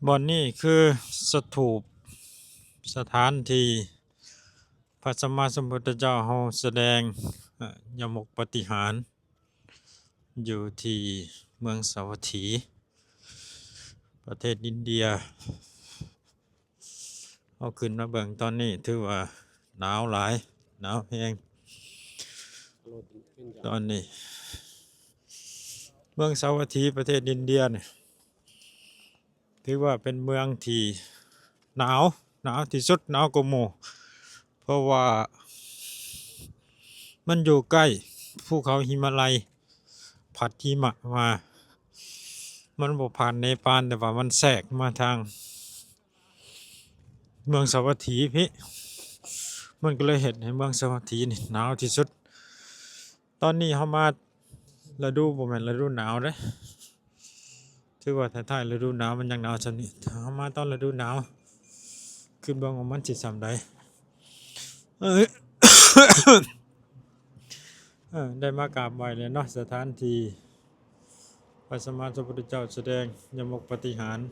บ่อนนี้คือสถูปสถานที่พระสัมมาสัมพุทธเจ้าเฮาแสดงยมกปาฏิหาริย์อยู่ที่เมืองสาวัตถีประเทศอินเดียเอาขึ้นมาเบิ่งตอนนี้ถือว่าหนาวหลายหนาวแฮงตอนนี้เมืองสาวัตถีประเทศอินเดียเนี่ยถือว่าเป็นเมืองที่หนาวที่สุดหนาวกว่าหมู่เพราะว่ามันอยู่ใกล้ภูเขาหิมาลัยผัดหิมะมามันบ่ผ่านเนปาลแต่ว่ามันแทรกมาทางเมืองสาวัตถีพี่มันก็เลยเฮ็ดให้เมืองสาวัตถีนี่หนาวที่สุดตอนนี้เฮามาฤดูบ่แม่นฤดูหนาวเด้ถือว่าท้ายๆฤดูหนาวมันยังหนาวซำนี้ถ้าเฮามาตอนฤดูหนาวคือเบิ่งว่ามันสิส่ำใดเอ้ย ได้มากราบไหว้แล้วเนาะสถานที่พระสัมมาสัมพุทธเจ้าแสดงยมกปาฏิหาริย์